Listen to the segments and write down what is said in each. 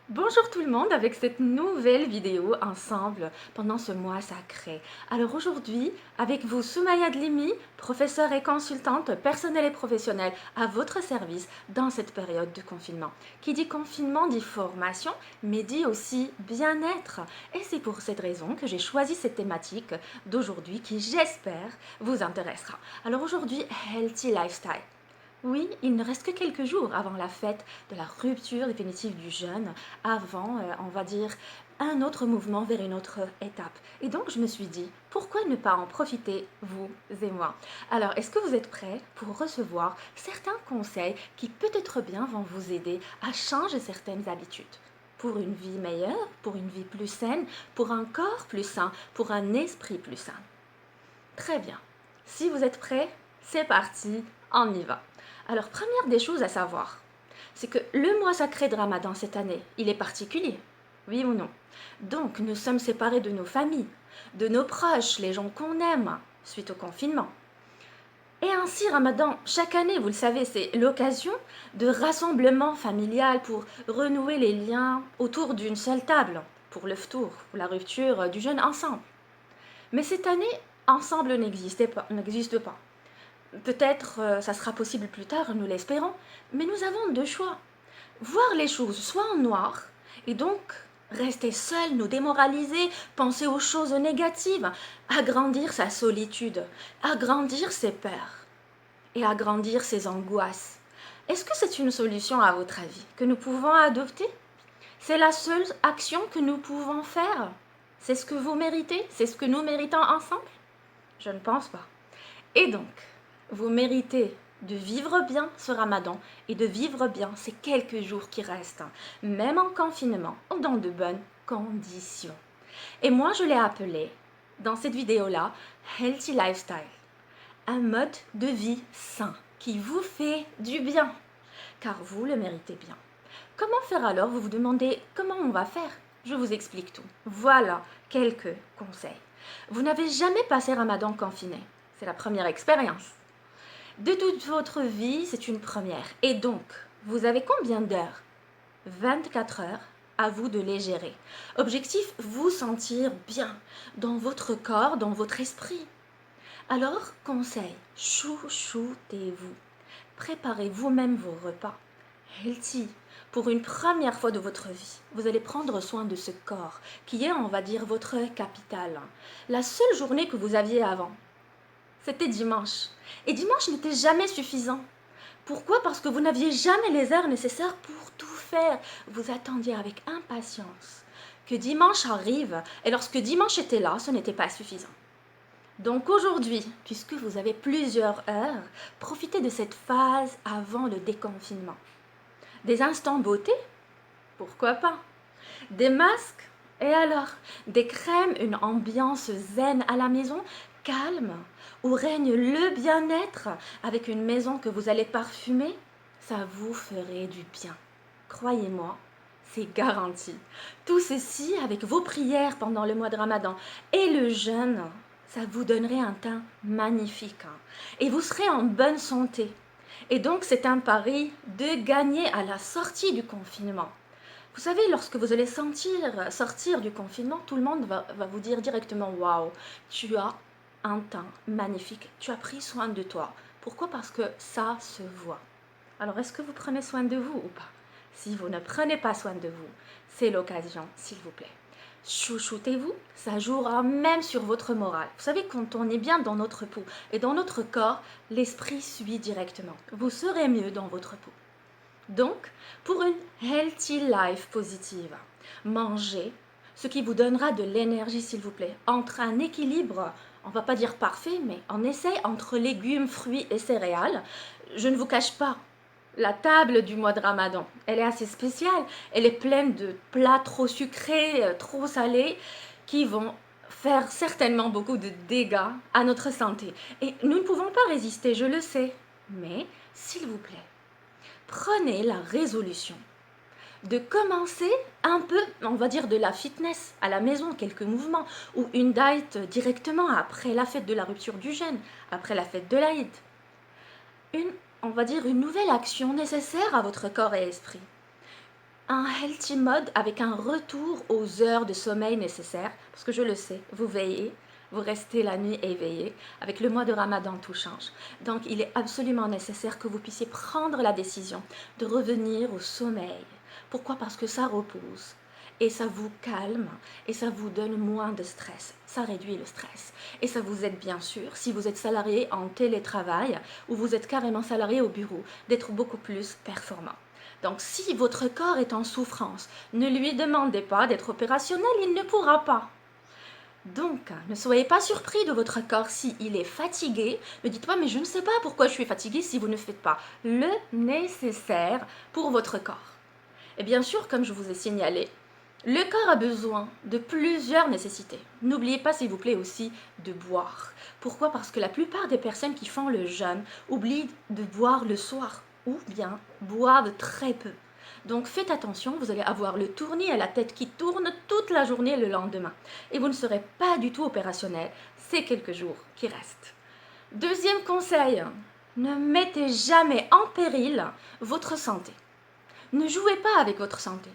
Bonjour tout le monde avec cette nouvelle vidéo ensemble pendant ce mois sacré. Alors aujourd'hui, avec vous Soumaya Dlimi, professeure et consultante personnelle et professionnelle à votre service dans cette période de confinement. Qui dit confinement dit formation, mais dit aussi bien-être. Et c'est pour cette raison que j'ai choisi cette thématique d'aujourd'hui qui, j'espère, vous intéressera. Alors aujourd'hui, Healthy Lifestyle. Oui, il ne reste que quelques jours avant la fête de la rupture définitive du jeûne, avant, on va dire, un autre mouvement vers une autre étape. Et donc, je me suis dit, pourquoi ne pas en profiter, vous et moi? Alors, est-ce que vous êtes prêts pour recevoir certains conseils qui peut-être bien vont vous aider à changer certaines habitudes? Pour une vie meilleure, pour une vie plus saine, pour un corps plus sain, pour un esprit plus sain. Très bien. Si vous êtes prêts, c'est parti, on y va. Alors, première des choses à savoir, c'est que le mois sacré de Ramadan cette année, il est particulier. Oui ou non? Donc, nous sommes séparés de nos familles, de nos proches, les gens qu'on aime, suite au confinement. Et ainsi, Ramadan, chaque année, vous le savez, c'est l'occasion de rassemblement familial pour renouer les liens autour d'une seule table, pour le ftour, pour la rupture du jeûne ensemble. Mais cette année, ensemble n'existe pas. Peut-être ça sera possible plus tard, nous l'espérons, mais nous avons deux choix. Voir les choses soit en noir, et donc rester seul, nous démoraliser, penser aux choses négatives, agrandir sa solitude, agrandir ses peurs et agrandir ses angoisses. Est-ce que c'est une solution à votre avis que nous pouvons adopter? C'est la seule action que nous pouvons faire? C'est ce que vous méritez? C'est ce que nous méritons ensemble? Je ne pense pas. Et donc, vous méritez de vivre bien ce ramadan et de vivre bien ces quelques jours qui restent, même en confinement ou dans de bonnes conditions. Et moi, je l'ai appelé, dans cette vidéo-là, Healthy Lifestyle, un mode de vie sain qui vous fait du bien, car vous le méritez bien. Comment faire alors? Vous vous demandez comment on va faire? Je vous explique tout. Voilà quelques conseils. Vous n'avez jamais passé Ramadan confiné. C'est la première expérience. De toute votre vie, c'est une première. Et donc, vous avez combien d'heures? 24 heures. À vous de les gérer. Objectif, vous sentir bien dans votre corps, dans votre esprit. Alors, conseil, chouchoutez-vous. Préparez vous-même vos repas. Healthy. Pour une première fois de votre vie, vous allez prendre soin de ce corps qui est, on va dire, votre capital. La seule journée que vous aviez avant, c'était dimanche. Et dimanche n'était jamais suffisant. Pourquoi? Parce que vous n'aviez jamais les heures nécessaires pour tout faire. Vous attendiez avec impatience que dimanche arrive. Et lorsque dimanche était là, ce n'était pas suffisant. Donc aujourd'hui, puisque vous avez plusieurs heures, profitez de cette phase avant le déconfinement. Des instants beauté? Pourquoi pas? Des masques? Et alors? Des crèmes, une ambiance zen à la maison, calme, où règne le bien-être, avec une maison que vous allez parfumer? Ça vous ferait du bien. Croyez-moi, c'est garanti. Tout ceci avec vos prières pendant le mois de Ramadan et le jeûne, ça vous donnerait un teint magnifique. Et vous serez en bonne santé. Et donc, c'est un pari de gagner à la sortie du confinement. Vous savez, lorsque vous allez sortir du confinement, tout le monde va vous dire directement: waouh, tu as un teint magnifique, tu as pris soin de toi. Pourquoi? Parce que ça se voit. Alors, est-ce que vous prenez soin de vous ou pas? Si vous ne prenez pas soin de vous, c'est l'occasion, s'il vous plaît. Chouchoutez-vous, ça jouera même sur votre morale. Vous savez, quand on est bien dans notre peau et dans notre corps, l'esprit suit directement. Vous serez mieux dans votre peau. Donc, pour une healthy life positive, mangez ce qui vous donnera de l'énergie, s'il vous plaît, entre un équilibre, on va pas dire parfait, mais on essaie entre légumes, fruits et céréales. Je ne vous cache pas, la table du mois de Ramadan, elle est assez spéciale. Elle est pleine de plats trop sucrés, trop salés, qui vont faire certainement beaucoup de dégâts à notre santé. Et nous ne pouvons pas résister, je le sais. Mais, s'il vous plaît, prenez la résolution de commencer un peu, on va dire, de la fitness à la maison, quelques mouvements, ou une diète directement après la fête de la rupture du jeûne, après la fête de l'Aïd. On va dire, une nouvelle action nécessaire à votre corps et esprit. un healthy mode avec un retour aux heures de sommeil nécessaires, parce que je le sais, vous veillez, vous restez la nuit éveillé. Avec le mois de Ramadan, tout change. Donc, il est absolument nécessaire que vous puissiez prendre la décision de revenir au sommeil. Pourquoi? Parce que ça repose et ça vous calme et ça vous donne moins de stress. Ça réduit le stress. Et ça vous aide bien sûr, si vous êtes salarié en télétravail ou vous êtes carrément salarié au bureau, d'être beaucoup plus performant. Donc si votre corps est en souffrance, ne lui demandez pas d'être opérationnel, il ne pourra pas. Donc, ne soyez pas surpris de votre corps s'il est fatigué. Ne dites pas, mais je ne sais pas pourquoi je suis fatigué si vous ne faites pas le nécessaire pour votre corps. Et bien sûr, comme je vous ai signalé, le corps a besoin de plusieurs nécessités. N'oubliez pas, s'il vous plaît, aussi de boire. Pourquoi? Parce que la plupart des personnes qui font le jeûne oublient de boire le soir ou bien boivent très peu. Donc faites attention, vous allez avoir le tournis à la tête qui tourne toute la journée le lendemain. Et vous ne serez pas du tout opérationnel ces quelques jours qui restent. Deuxième conseil, ne mettez jamais en péril votre santé. Ne jouez pas avec votre santé.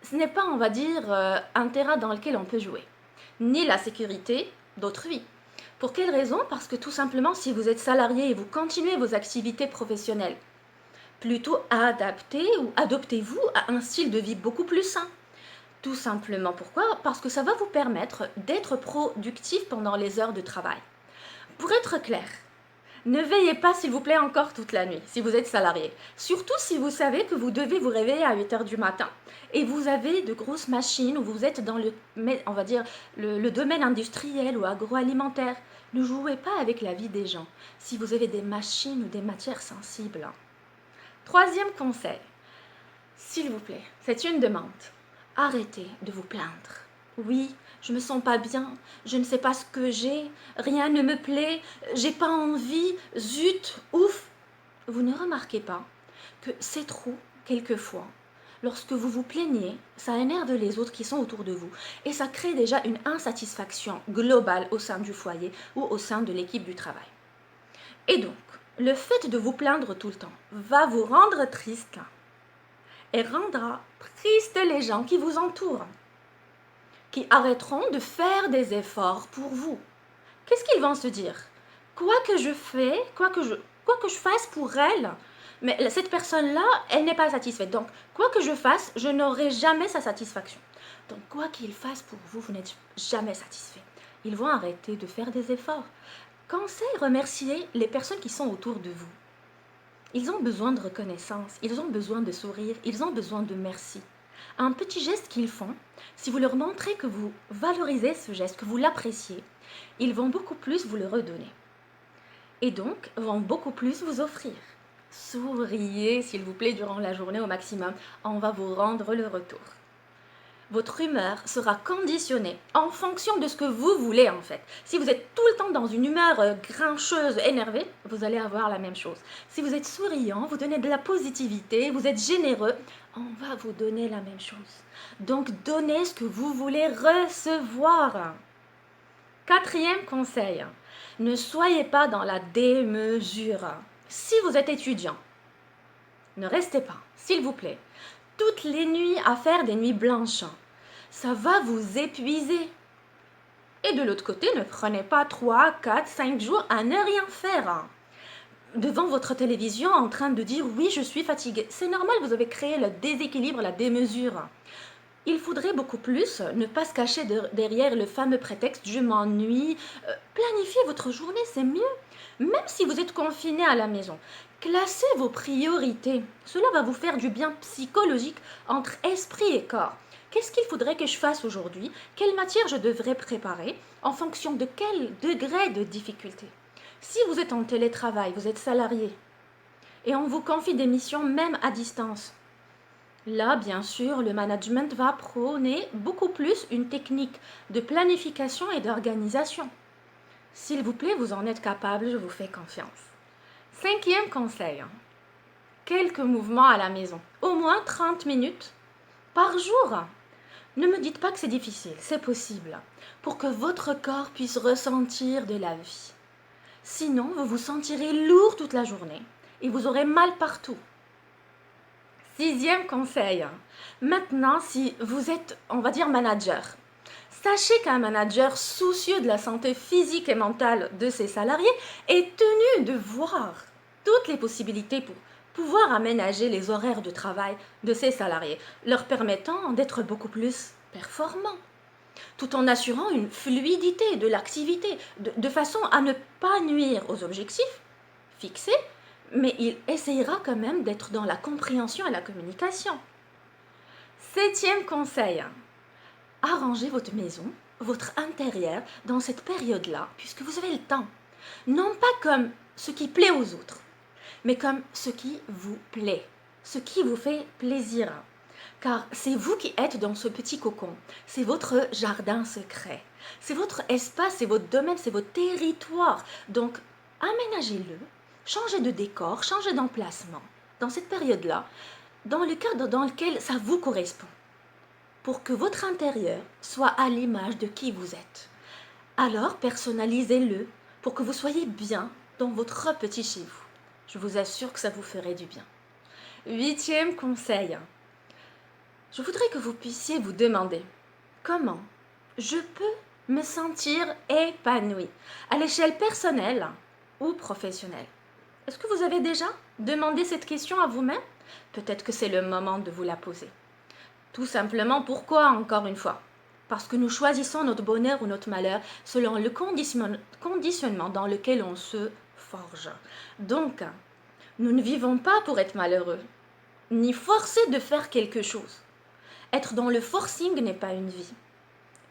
Ce n'est pas, on va dire, un terrain dans lequel on peut jouer, ni la sécurité d'autrui. Pour quelle raison? Parce que tout simplement, si vous êtes salarié et vous continuez vos activités professionnelles, plutôt adaptez ou adoptez-vous à un style de vie beaucoup plus sain. Tout simplement, pourquoi? Parce que ça va vous permettre d'être productif pendant les heures de travail. Pour être clair, ne veillez pas, s'il vous plaît, encore toute la nuit, si vous êtes salarié. Surtout si vous savez que vous devez vous réveiller à 8 heures du matin et vous avez de grosses machines ou vous êtes dans on va dire, le domaine industriel ou agroalimentaire. Ne jouez pas avec la vie des gens si vous avez des machines ou des matières sensibles. Troisième conseil, s'il vous plaît, c'est une demande. Arrêtez de vous plaindre. Oui, je me sens pas bien, je ne sais pas ce que j'ai, rien ne me plaît, j'ai pas envie, zut, ouf. Vous ne remarquez pas que c'est trop, quelquefois. Lorsque vous vous plaignez, ça énerve les autres qui sont autour de vous et ça crée déjà une insatisfaction globale au sein du foyer ou au sein de l'équipe du travail. Et donc, le fait de vous plaindre tout le temps va vous rendre triste et rendra triste les gens qui vous entourent, qui arrêteront de faire des efforts pour vous. Qu'est-ce qu'ils vont se dire? Quoi que je fais, quoi que je fasse pour elle, mais cette personne-là, elle n'est pas satisfaite. Donc, quoi que je fasse, je n'aurai jamais sa satisfaction. Donc, quoi qu'il fasse pour vous, vous n'êtes jamais satisfait. Ils vont arrêter de faire des efforts. Conseil, remerciez les personnes qui sont autour de vous. Ils ont besoin de reconnaissance, ils ont besoin de sourire, ils ont besoin de merci. Un petit geste qu'ils font, si vous leur montrez que vous valorisez ce geste, que vous l'appréciez, ils vont beaucoup plus vous le redonner. Et donc, vont beaucoup plus vous offrir. Souriez, s'il vous plaît, durant la journée au maximum. On va vous rendre le retour. Votre humeur sera conditionnée en fonction de ce que vous voulez en fait. Si vous êtes tout le temps dans une humeur grincheuse, énervée, vous allez avoir la même chose. Si vous êtes souriant, vous donnez de la positivité, vous êtes généreux, on va vous donner la même chose. Donc donnez ce que vous voulez recevoir. Quatrième conseil, ne soyez pas dans la démesure. Si vous êtes étudiant, ne restez pas, s'il vous plaît, toutes les nuits à faire des nuits blanches. Ça va vous épuiser. Et de l'autre côté, ne prenez pas 3, 4, 5 jours à ne rien faire. Devant votre télévision en train de dire « oui, je suis fatigué ». C'est normal, vous avez créé le déséquilibre, la démesure. Il faudrait beaucoup plus ne pas se cacher derrière le fameux prétexte « je m'ennuie ». Planifiez votre journée, c'est mieux. Même si vous êtes confiné à la maison, classez vos priorités. Cela va vous faire du bien psychologique entre esprit et corps. Qu'est-ce qu'il faudrait que je fasse aujourd'hui? Quelle matière je devrais préparer? En fonction de quel degré de difficulté? Si vous êtes en télétravail, vous êtes salarié, et on vous confie des missions même à distance, là, bien sûr, le management va prôner beaucoup plus une technique de planification et d'organisation. S'il vous plaît, vous en êtes capable, je vous fais confiance. Cinquième conseil, quelques mouvements à la maison, au moins 30 minutes par jour. Ne me dites pas que c'est difficile, c'est possible, pour que votre corps puisse ressentir de la vie. Sinon, vous vous sentirez lourd toute la journée et vous aurez mal partout. Sixième conseil. Maintenant, si vous êtes, on va dire, manager, sachez qu'un manager soucieux de la santé physique et mentale de ses salariés est tenu de voir toutes les possibilités pour pouvoir aménager les horaires de travail de ses salariés, leur permettant d'être beaucoup plus performants, tout en assurant une fluidité de l'activité, de façon à ne pas nuire aux objectifs fixés, mais il essayera quand même d'être dans la compréhension et la communication. Septième conseil, arrangez votre maison, votre intérieur dans cette période-là, puisque vous avez le temps. Non pas comme ce qui plaît aux autres, mais comme ce qui vous plaît, ce qui vous fait plaisir. Car c'est vous qui êtes dans ce petit cocon, c'est votre jardin secret, c'est votre espace, c'est votre domaine, c'est votre territoire. Donc, aménagez-le, changez de décor, changez d'emplacement dans cette période-là, dans le cadre dans lequel ça vous correspond, pour que votre intérieur soit à l'image de qui vous êtes. Alors, personnalisez-le pour que vous soyez bien dans votre petit chez vous. Je vous assure que ça vous ferait du bien. Huitième conseil. Je voudrais que vous puissiez vous demander comment je peux me sentir épanouie à l'échelle personnelle ou professionnelle. Est-ce que vous avez déjà demandé cette question à vous-même? Peut-être que c'est le moment de vous la poser. Tout simplement, pourquoi encore une fois? Parce que nous choisissons notre bonheur ou notre malheur selon le conditionnement dans lequel on se forge. Donc, nous ne vivons pas pour être malheureux, ni forcés de faire quelque chose. Être dans le forcing n'est pas une vie.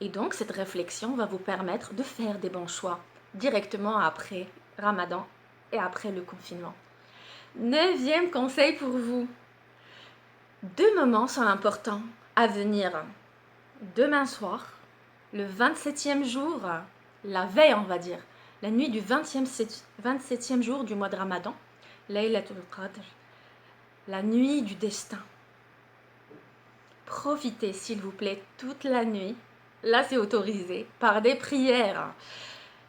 Et donc, cette réflexion va vous permettre de faire des bons choix directement après Ramadan et après le confinement. Neuvième conseil pour vous. Deux moments sont importants à venir. Demain soir, le 27e jour, la veille on va dire, la nuit du 27e jour du mois de Ramadan, Laylatul Qadr, la nuit du destin. Profitez s'il vous plaît toute la nuit, là c'est autorisé, par des prières.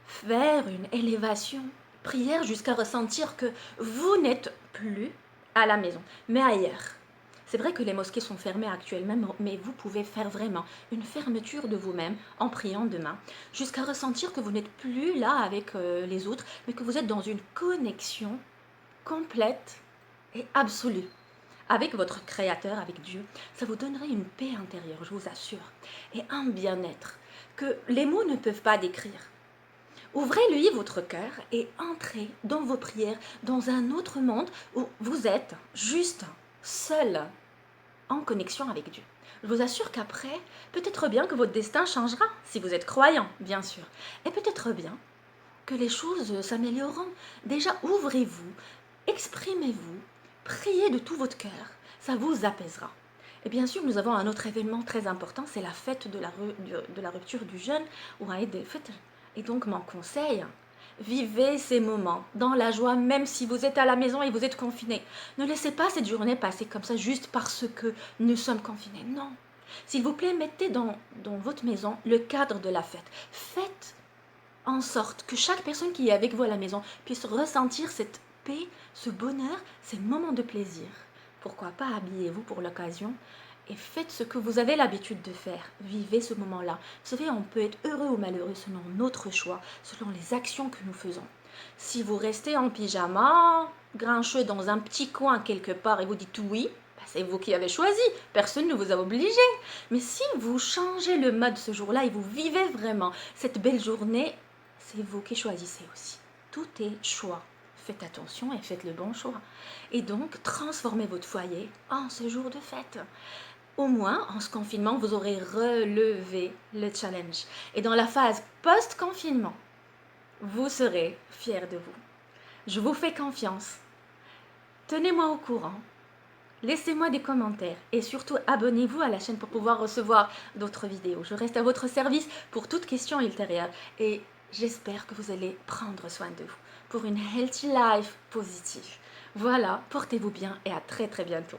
Faire une élévation, prière jusqu'à ressentir que vous n'êtes plus à la maison, mais ailleurs. C'est vrai que les mosquées sont fermées actuellement, mais vous pouvez faire vraiment une fermeture de vous-même en priant demain, jusqu'à ressentir que vous n'êtes plus là avec les autres, mais que vous êtes dans une connexion complète et absolue avec votre Créateur, avec Dieu. Ça vous donnerait une paix intérieure, je vous assure, et un bien-être que les mots ne peuvent pas décrire. Ouvrez-lui votre cœur et entrez dans vos prières, dans un autre monde où vous êtes juste seul, en connexion avec Dieu. Je vous assure qu'après, peut-être bien que votre destin changera, si vous êtes croyant, bien sûr. Et peut-être bien que les choses s'amélioreront. Déjà, ouvrez-vous, exprimez-vous, priez de tout votre cœur, ça vous apaisera. Et bien sûr, nous avons un autre événement très important, c'est la fête de la rupture du jeûne, ou Aïd el-Fitr. Et donc, mon conseil, vivez ces moments dans la joie, même si vous êtes à la maison et vous êtes confiné. Ne laissez pas cette journée passer comme ça, juste parce que nous sommes confinés. Non. S'il vous plaît, mettez dans votre maison le cadre de la fête. Faites en sorte que chaque personne qui est avec vous à la maison puisse ressentir cette paix, ce bonheur, ces moments de plaisir. Pourquoi pas habillez-vous pour l'occasion et faites ce que vous avez l'habitude de faire. Vivez ce moment-là. Vous savez, on peut être heureux ou malheureux selon notre choix, selon les actions que nous faisons. Si vous restez en pyjama, grincheux dans un petit coin quelque part et vous dites oui, c'est vous qui avez choisi, personne ne vous a obligé. Mais si vous changez le mode ce jour-là et vous vivez vraiment cette belle journée, c'est vous qui choisissez aussi. Tout est choix. Faites attention et faites le bon choix. Et donc, transformez votre foyer en ce jour de fête. Au moins, en ce confinement, vous aurez relevé le challenge. Et dans la phase post-confinement, vous serez fiers de vous. Je vous fais confiance. Tenez-moi au courant. Laissez-moi des commentaires et surtout abonnez-vous à la chaîne pour pouvoir recevoir d'autres vidéos. Je reste à votre service pour toute question ultérieure et j'espère que vous allez prendre soin de vous pour une healthy life positive. Voilà, portez-vous bien et à très très bientôt.